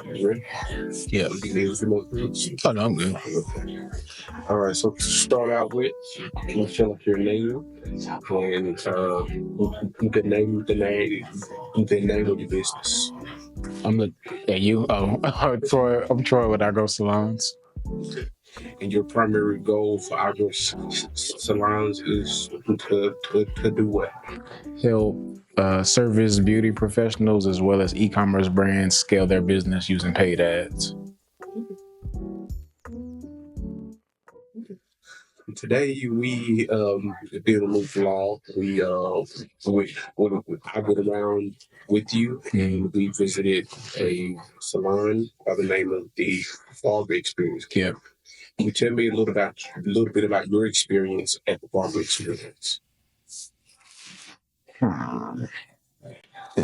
Ready? Yeah. Oh, no, I'm good. All right. So to start out with, can you tell us your name and the name of your business? I'm the you. Oh, Troy. I'm Troy with I Grow Salons. And your primary goal for Salons is to do what? Help service beauty professionals as well as e-commerce brands scale their business using paid ads. Today we did a little vlog. I went around with you and we visited a salon by the name of the Barber Experience. Yep. Can you tell me a little bit about your experience at the Barber Experience?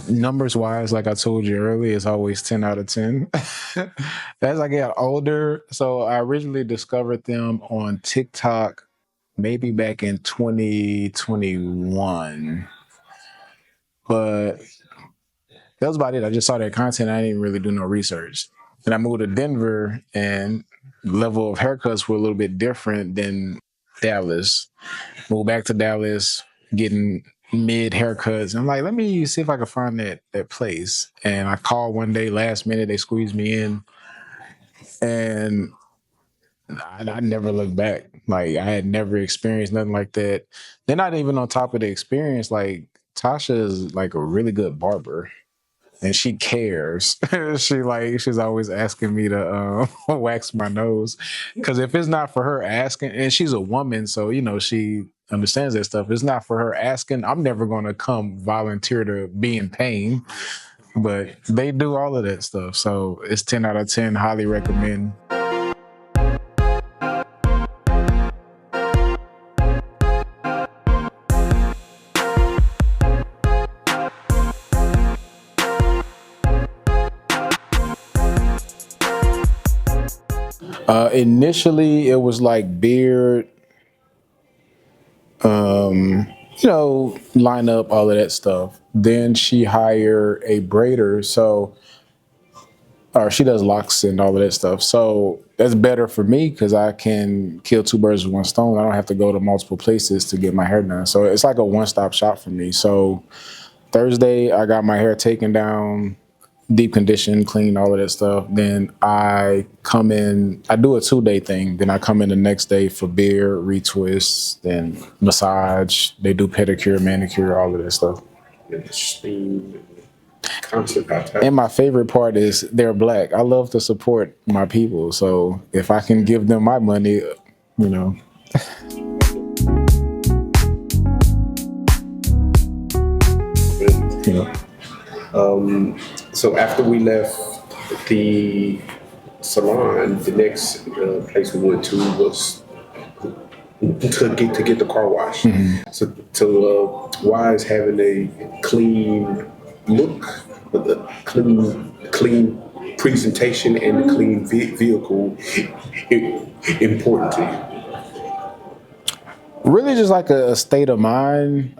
Numbers wise, like I told you earlier, it's always 10 out of 10. As I get older, so I originally discovered them on TikTok maybe back in 2021. But that was about it. I just saw their content. I didn't really do no research. And I moved to Denver, and the level of haircuts were a little bit different than Dallas. Moved back to Dallas, getting mid haircuts. I'm like, let me see if I can find that place. And I called one day, last minute, they squeezed me in, and I never looked back. Like I had never experienced nothing like that. They're not even on top of the experience. Like Tasha is like a really good barber. And she cares. She's always asking me to wax my nose, because if it's not for her asking, and she's a woman, so she understands that stuff. It's not for her asking. I'm never going to come volunteer to be in pain, but they do all of that stuff. So it's 10 out of 10. Highly recommend. Initially, it was like beard, line up, all of that stuff. Then she hired a braider, or she does locks and all of that stuff. So that's better for me because I can kill two birds with one stone. I don't have to go to multiple places to get my hair done. So it's like a one-stop shop for me. So Thursday, I got my hair taken down, deep condition, clean, all of that stuff. Then I come in, I do a 2-day thing. Then I come in the next day for beard, retwist, then massage. They do pedicure, manicure, all of that stuff. And my favorite part is they're Black. I love to support my people. So if I can give them my money, you know. So after we left the salon, the next place we went to was to get the car wash. Mm-hmm. So why is having a clean look, a clean presentation, and a clean vehicle important to you? Really just like a state of mind.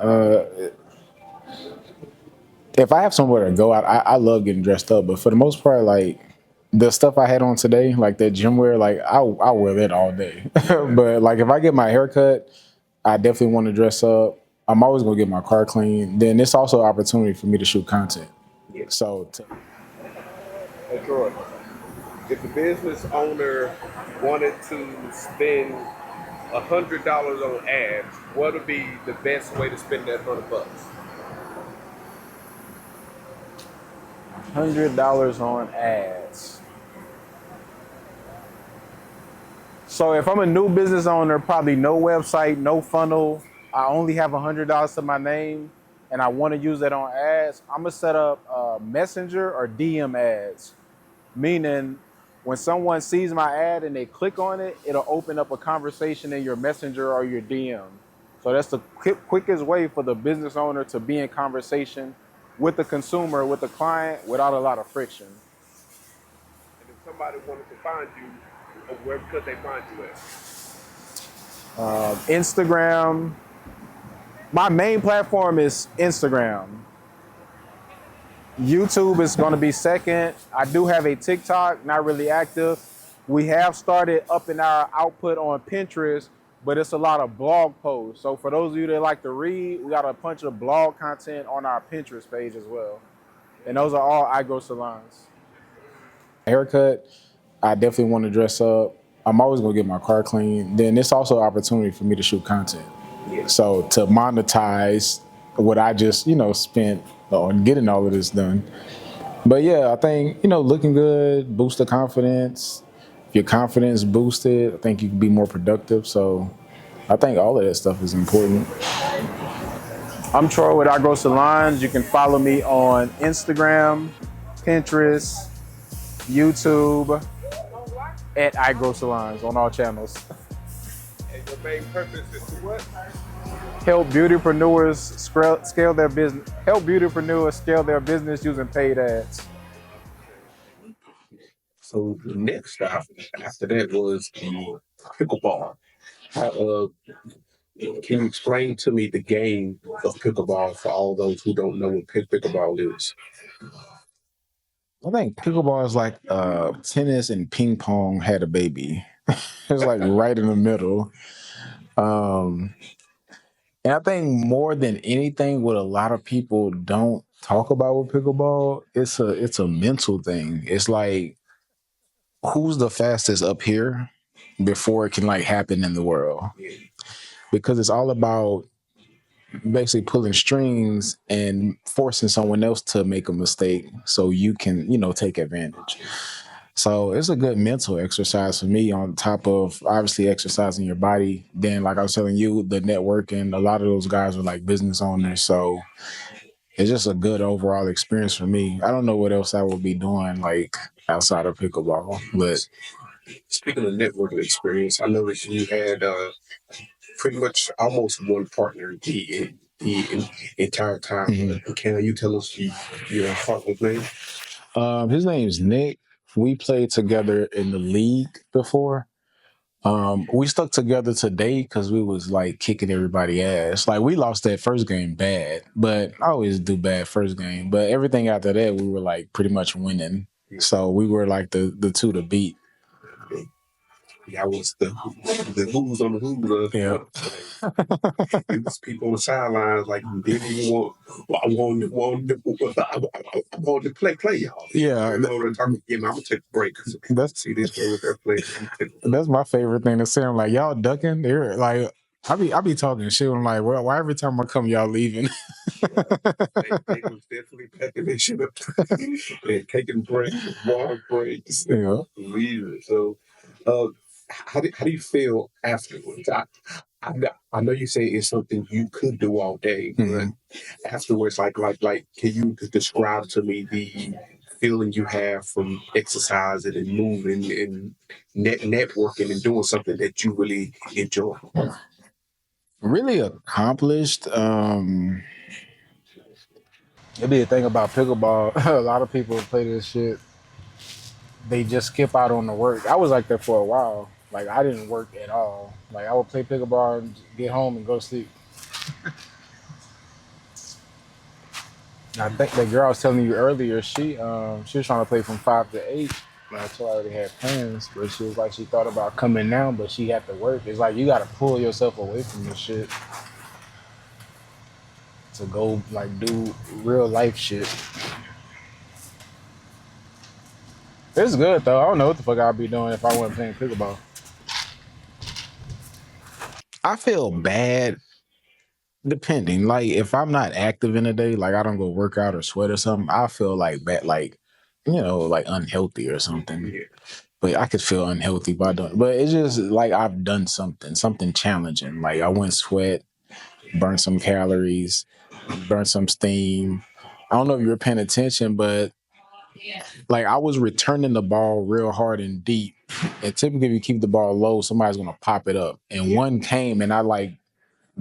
If I have somewhere to go out, I love getting dressed up, but for the most part, like the stuff I had on today, like that gym wear, like I wear that all day. But like if I get my hair cut, I definitely want to dress up. I'm always gonna get my car clean. Then it's also an opportunity for me to shoot content. So, Hey Troy, if the business owner wanted to spend $100 on ads, what would be the best way to spend that $100? $100 on ads. So if I'm a new business owner, probably no website, no funnel, I only have $100 to my name, and I want to use that on ads, I'm gonna set up messenger or DM ads. Meaning when someone sees my ad and they click on it, it'll open up a conversation in your messenger or your DM. So that's the quickest way for the business owner to be in conversation with the consumer, with the client, without a lot of friction. And if somebody wanted to find you, where could they find you at? Instagram. My main platform is Instagram. YouTube is going to be second. I do have a TikTok, not really active. We have started upping our output on Pinterest, but it's a lot of blog posts. So for those of you that like to read, we got a bunch of blog content on our Pinterest page as well. And those are all I Grow Salons. Haircut, I definitely want to dress up. I'm always going to get my car clean. Then it's also an opportunity for me to shoot content. So to monetize what I just, spent on getting all of this done. But yeah, I think, looking good, boost the confidence. If your confidence boosted, I think you can be more productive. So I think all of that stuff is important. I'm Troy with I Grow Salons. You can follow me on Instagram, Pinterest, YouTube, at I Grow Salons on all channels. And your main purpose is to what? Help beautypreneurs scale their business. Help beautypreneurs scale their business using paid ads. So the next stop after that was the pickleball. Can you explain to me the game of pickleball for all those who don't know what pickleball is? I think pickleball is like tennis and ping pong had a baby. It's like right in the middle. And I think more than anything, what a lot of people don't talk about with pickleball, it's a mental thing. It's like who's the fastest up here before it can like happen in the world. Because it's all about basically pulling strings and forcing someone else to make a mistake so you can, take advantage. So it's a good mental exercise for me on top of obviously exercising your body. Then, like I was telling you, the networking, a lot of those guys are like business owners. So it's just a good overall experience for me. I don't know what else I would be doing like outside of pickleball. But Speaking of networking experience, I noticed you had pretty much almost one partner the entire time. Mm-hmm. Can you tell us your partner's name? His name's Nick. We played together in the league before. We stuck together today because we was like kicking everybody ass. Like we lost that first game bad, but I always do bad first game. But everything after that, we were like pretty much winning. So we were like the two to beat. Y'all was the who's on the who's. Yeah. It was people on the sidelines like didn't even want. I wanted to play y'all. Yeah. I'm gonna take a break. That's see this over there play. That's my favorite thing to say. I'm like, y'all ducking. They're like, I be talking shit. I'm like, well, why every time I come, y'all leaving? They was definitely packing this shit up and taking breaks, water breaks, leaving. So, how do you feel afterwards? I know you say it's something you could do all day, but afterwards, like, can you describe to me the feeling you have from exercising and moving and networking and doing something that you really enjoy? Really accomplished. It'd be a thing about pickleball. A lot of people play this shit. They just skip out on the work. I was like that for a while. Like I didn't work at all. Like I would play pickleball and get home and go to sleep. I think the girl I was telling you earlier, she was trying to play from 5 to 8. And I told her I already had plans, but she was like she thought about coming now, but she had to work. It's like you got to pull yourself away from this shit to go like do real life shit. It's good though. I don't know what the fuck I'd be doing if I wasn't playing pickleball. I feel bad depending. Like if I'm not active in a day, like I don't go work out or sweat or something, I feel like bad, like like unhealthy or something. But I could feel unhealthy by doing. But it's just like I've done something challenging. Like I went sweat, burn some calories, burn some steam. I don't know if you were paying attention, but like I was returning the ball real hard and deep. And typically if you keep the ball low, somebody's gonna pop it up. And one came and I like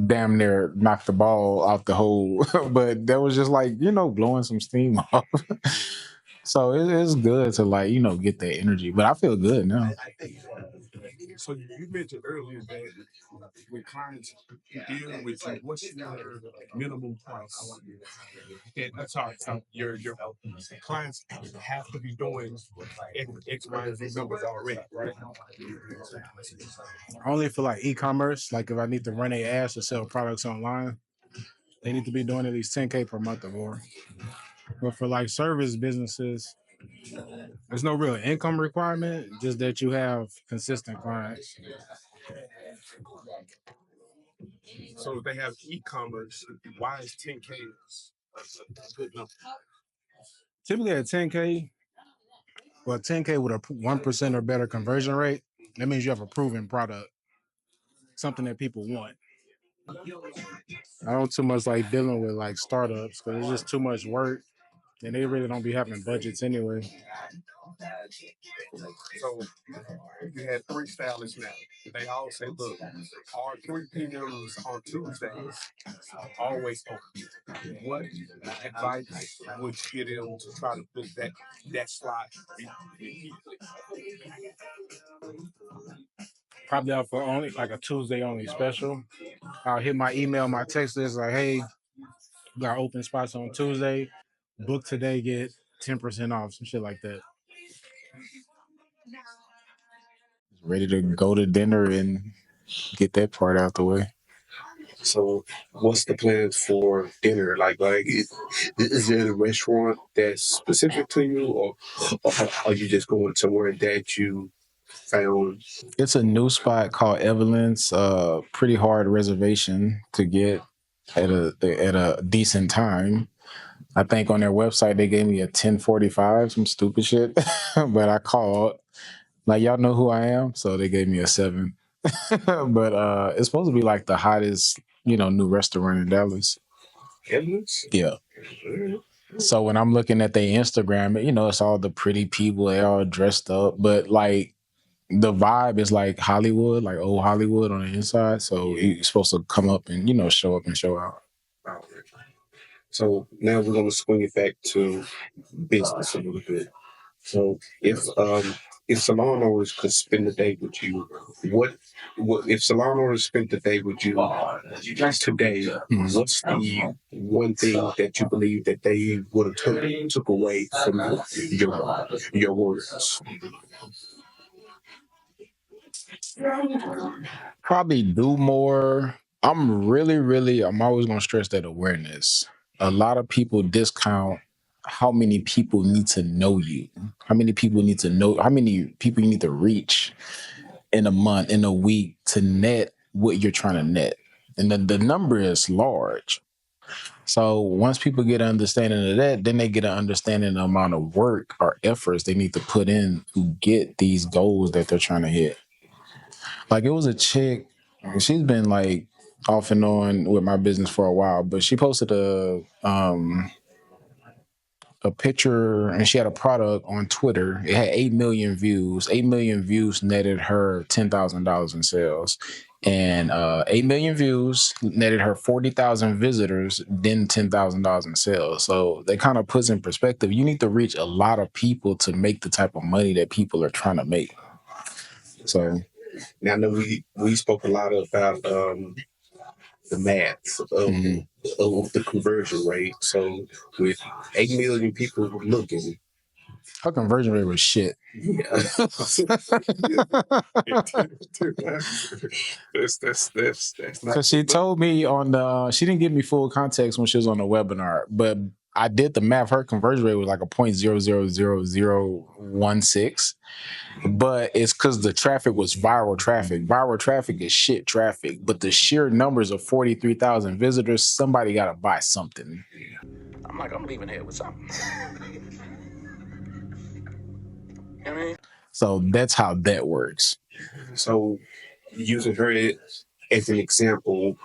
damn near knocked the ball out the hole. But that was just like, blowing some steam off. So it's good to like, get that energy. But I feel good now. So you mentioned earlier that when clients deal with you, what's your minimum price? And sorry, your clients have to be doing X, Y, and Z numbers already, right? Only for like e-commerce, like if I need to run a ads to sell products online, they need to be doing at least 10K per month or more. But for like service businesses, there's no real income requirement, just that you have consistent clients. So if they have e-commerce, why is 10K a good number? Typically at 10K, well, 10K with a 1% or better conversion rate, that means you have a proven product, something that people want. I don't too much like dealing with like startups because it's just too much work and they really don't be having budgets anyway. So you had three stylists now. They all say, look, our 3 p.m.s on Tuesdays always open. What advice would you give them to try to book that slot? Probably out for only like a Tuesday only special. I'll hit my email, my text list like, hey, we got open spots on Tuesday. Book today, get 10% off, some shit like that. Ready to go to dinner and get that part out the way. So, what's the plans for dinner? Is there a restaurant that's specific to you, or are you just going somewhere that you found? It's a new spot called Evelyn's. Pretty hard reservation to get at a decent time. I think on their website they gave me a 10:45, some stupid shit, but I called. Like, y'all know who I am, so they gave me a 7. But it's supposed to be like the hottest, new restaurant in Dallas. Evidence? Yeah. So when I'm looking at their Instagram, it's all the pretty people, they all dressed up, but like the vibe is like Hollywood, like old Hollywood on the inside. So you're supposed to come up and, show up and show out. So now we're going to swing it back to business a little bit. So if salon owners could spend the day with you, what if salon owners spent the day with you today? What's the one thing that you believe that they would have took away from your words? Probably do more. I'm always going to stress that awareness. A lot of people discount how many people need to know you, how many people you need to reach in a month, in a week to net what you're trying to net. And the number is large. So once people get an understanding of that, then they get an understanding of the amount of work or efforts they need to put in to get these goals that they're trying to hit. Like, it was a chick, she's been like off and on with my business for a while, but she posted a picture and she had a product on Twitter. It had 8 million views. 8 million views netted her $10,000 in sales. And 8 million views netted her 40,000 visitors, then $10,000 in sales. So that kind of puts in perspective, you need to reach a lot of people to make the type of money that people are trying to make. So now, I know we spoke a lot about the math of the conversion rate. So with 8 million people looking, her conversion rate was shit. Yeah. That's not. Because she told me she didn't give me full context when she was on the webinar, but I did the math. Her conversion rate was like a 0.00016. But it's because the traffic was viral traffic. Viral traffic is shit traffic. But the sheer numbers of 43,000 visitors, somebody got to buy something. I'm like, I'm leaving here with something. You know what I mean? So that's how that works. So using her as an example,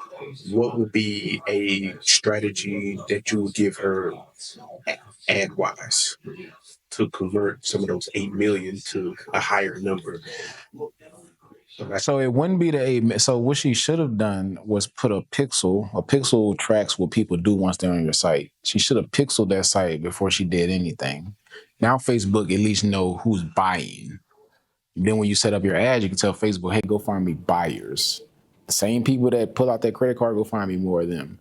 what would be a strategy that you would give her ad-wise to convert some of those 8 million to a higher number? So it wouldn't be the 8. So what she should have done was put a pixel. A pixel tracks what people do once they're on your site. She should have pixeled that site before she did anything. Now Facebook at least know who's buying. Then when you set up your ads, you can tell Facebook, hey, go find me buyers. The same people that pull out that credit card, go find me more of them.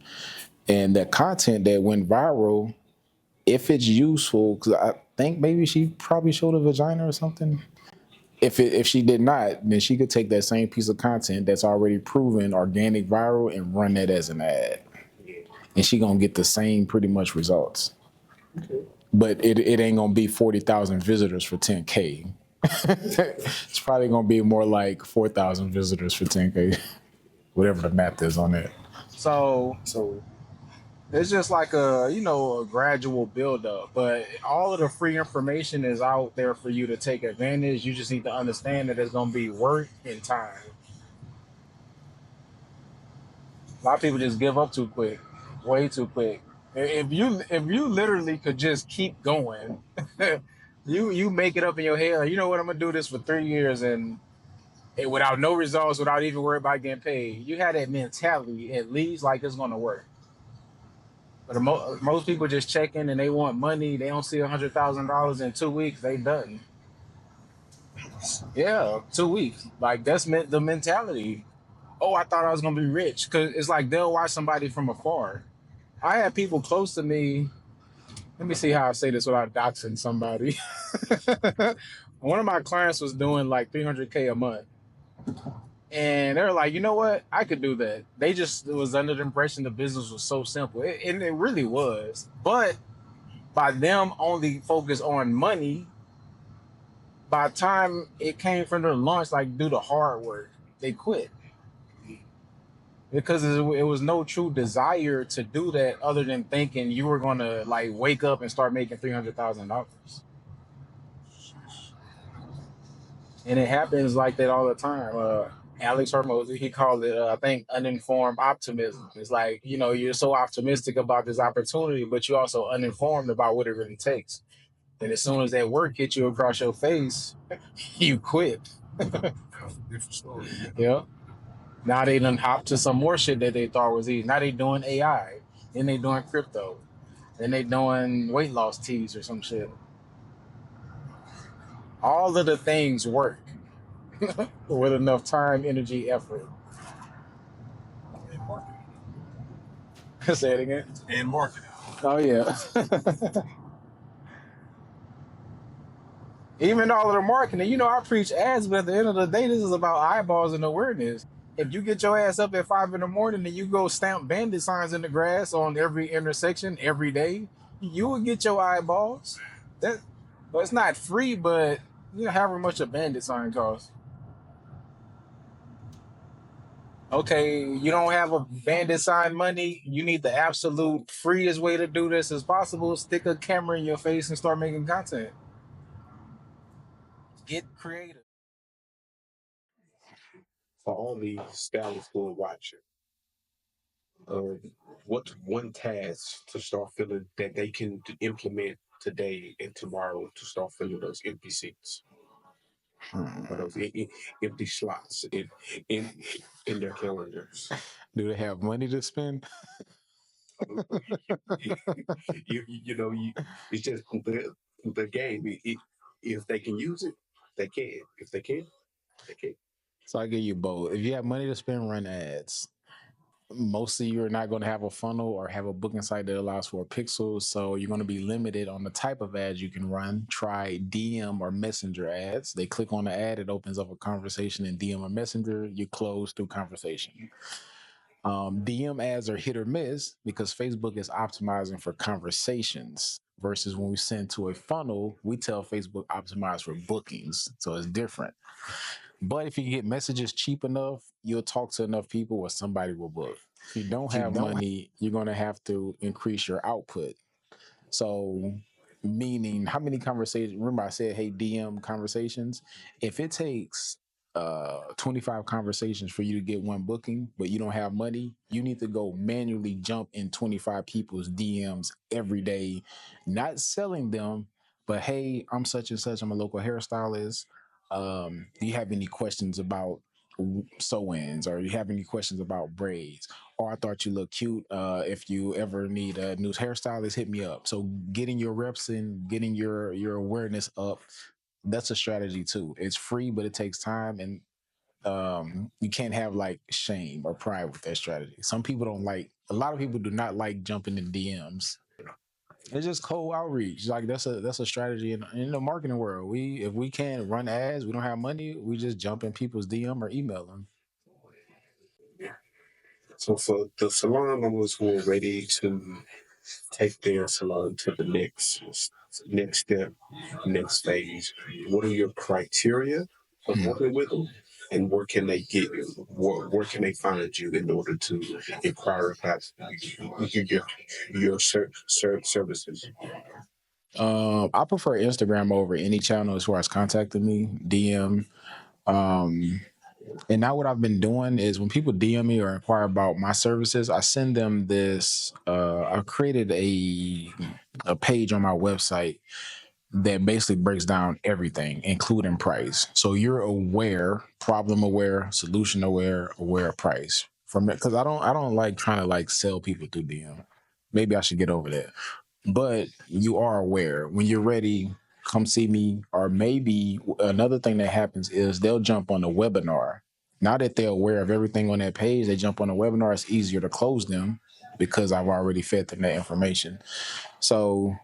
And that content that went viral, if it's useful, because I think maybe she probably showed a vagina or something. If she did not, then she could take that same piece of content that's already proven organic viral and run that as an ad. And she gonna get the same pretty much results. But it ain't gonna be 40,000 visitors for 10K. It's probably gonna be more like 4,000 visitors for 10K, whatever the math is on that. So it's just like a gradual build up, but all of the free information is out there for you to take advantage. You just need to understand that it's gonna be work and time. A lot of people just give up too quick, way too quick. If you literally could just keep going, you make it up in your head. Like, you know what? I'm gonna do this for 3 years and without no results, without even worrying about getting paid. You had that mentality, at least like it's gonna work. But most people just check in and they want money. They don't see $100,000 in 2 weeks. They done. Yeah, 2 weeks. Like that's the mentality. Oh, I thought I was gonna be rich because it's like they'll watch somebody from afar. I had people close to me. Let me see how I say this without doxing somebody. One of my clients was doing like 300K a month. And they're like, you know what? I could do that. They just was under the impression the business was so simple. And it really was. But by them only focus on money, by the time it came from their lunch, like do the hard work, they quit. Because it was no true desire to do that other than thinking you were going to like wake up and start making $300,000. And it happens like that all the time. Alex Hormozy, he called it, I think, uninformed optimism. It's like, you're so optimistic about this opportunity, but you're also uninformed about what it really takes. And as soon as that work hits you across your face, you quit. Different story. Yeah. Now they done hop to some more shit that they thought was easy. Now they doing AI. Then they doing crypto. Then they doing weight loss teas or some shit. All of the things work with enough time, energy, effort. And marketing. Say it again. And marketing. Oh yeah. Even all of the marketing, I preach ads, but at the end of the day, this is about eyeballs and awareness. If you get your ass up at 5 in the morning and you go stamp bandit signs in the grass on every intersection every day, you will get your eyeballs. Well, it's not free, but however much a bandit sign costs. Okay, you don't have a bandit sign money. You need the absolute freest way to do this as possible. Stick a camera in your face and start making content. Get creative. For all the stylists who are watching, what's one task to start feeling that they can implement today and tomorrow to start filling those empty seats or those empty slots in in their calendars? Do they have money to spend? It's just the game. If they can use it, they can. If they can, they can. So I give you both. If you have money to spend, run ads. Mostly you're not going to have a funnel or have a booking site that allows for pixels. So you're going to be limited on the type of ads you can run. Try DM or messenger ads. They click on the ad, it opens up a conversation in DM or messenger. You close through conversation. DM ads are hit or miss because Facebook is optimizing for conversations versus when we send to a funnel, we tell Facebook optimize for bookings. So it's different. But if you can get messages cheap enough, you'll talk to enough people where somebody will book. If you don't have money, you're going to have to increase your output. So, meaning how many conversations? Remember, I said, hey, DM conversations. If it takes 25 conversations for you to get one booking, but you don't have money, you need to go manually jump in 25 people's DMs every day, not selling them, but hey, I'm such and such. I'm a local hairstylist. Do you have any questions about sew-ins, or you have any questions about braids? Or I thought you look cute. If you ever need a new hairstylist, hit me up. So getting your reps in, getting your awareness up That's a strategy too. It's free, but it takes time, and you can't have like shame or pride with that strategy. Some people don't like. A lot of people do not like jumping in DMs. It's just cold outreach. Like that's a strategy in the marketing world. If we can't run ads, we don't have money. We just jump in people's DM or email them. So for the salon owners who are ready to take their salon to the next step, next phase, what are your criteria of working with them? And where can they get you? Where can they find you in order to inquire about your services? I prefer Instagram over any channel as far as contacting me, DM. Um, and now what I've been doing is when people DM me or inquire about my services, I send them this. I've created a page on my website that basically breaks down everything, including price. So you're aware, problem aware, solution aware, aware of price. From it, because I don't like trying to like sell people through DM. Maybe I should get over that. But you are aware when you're ready. Come see me. Or maybe another thing that happens is they'll jump on a webinar. Now that they're aware of everything on that page, they jump on a webinar. It's easier to close them because I've already fed them that information. So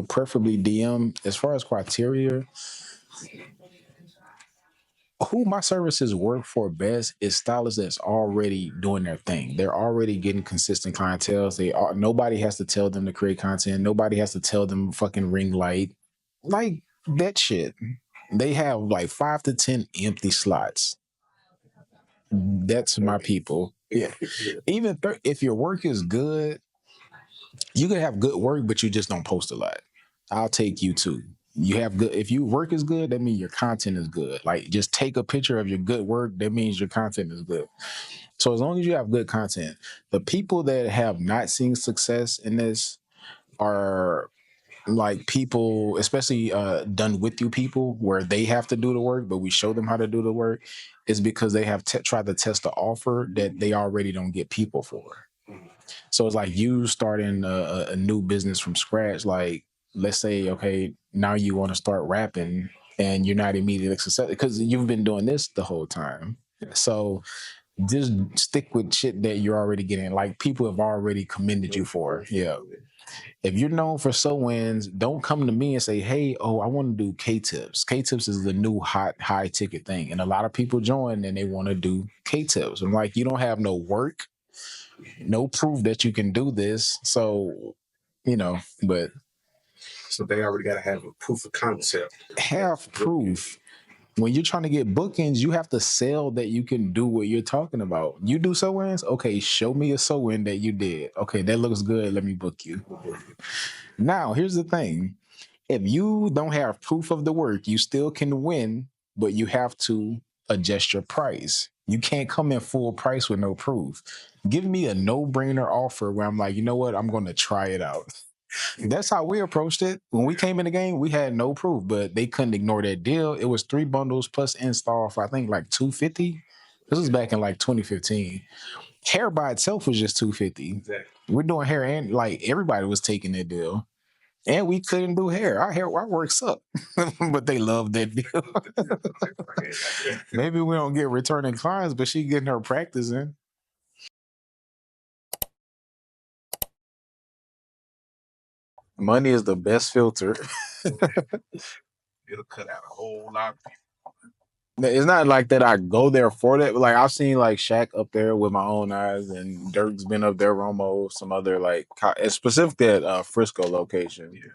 preferably DM. As far as criteria, who my services work for best is stylists that's already doing their thing. They're already getting consistent clientele. Nobody has to tell them to create content. Nobody has to tell them fucking ring light. Like that shit. They have like 5 to 10 empty slots. That's my people. Yeah. Even if your work is good, you can have good work, but you just don't post a lot. I'll take you too. You have good. If your work is good, that means your content is good. Like just take a picture of your good work. That means your content is good. So as long as you have good content, the people that have not seen success in this are like people, especially done with you people, where they have to do the work, but we show them how to do the work. Is because they have tried to test the offer that they already don't get people for. So it's like you starting a new business from scratch. Like, let's say, okay, now you want to start rapping and you're not immediately successful because you've been doing this the whole time. So just stick with shit that you're already getting. Like people have already commended you for. Yeah. If you're known for sew-ins, don't come to me and say, hey, I want to do K-tips. K-tips is the new hot high ticket thing. And a lot of people join and they want to do K-tips. I'm like, you don't have no work, no proof that you can do this. So, but So they already got to have a proof of concept. have proof. When you're trying to get bookings, you have to sell that you can do what you're talking about. You do sew-ins? Okay, show me a sew-in that you did. Okay, that looks good. Let me book you. Now, here's the thing. If you don't have proof of the work, you still can win, but you have to adjust your price. You can't come in full price with no proof. Give me a no-brainer offer where I'm like, you know what? I'm going to try it out. That's how we approached it. When we came in the game, we had no proof, but they couldn't ignore that deal. It was 3 bundles plus install for I think like $250. This was back in like 2015. Hair by itself was just $250. Exactly. We're doing hair and like everybody was taking that deal. And we couldn't do hair. Our work sucked. But they loved that deal. Maybe we don't get returning clients, but she getting her practice in. Money is the best filter. It'll cut out a whole lot of people. It's not like that I go there for that. But like I've seen like Shaq up there with my own eyes, and Dirk's been up there, Romo, some other like specific at Frisco location. Yeah.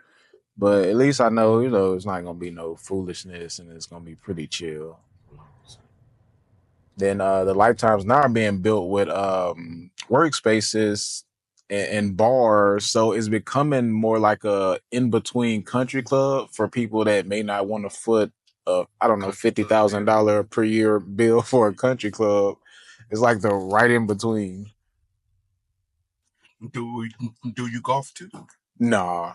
But at least I know, it's not gonna be no foolishness, and it's gonna be pretty chill. Then the Lifetimes now are being built with workspaces and bars, so it's becoming more like a in between country club for people that may not want to foot I don't know, $50,000 per year bill for a country club. It's like the right in between. Do you golf too? Nah,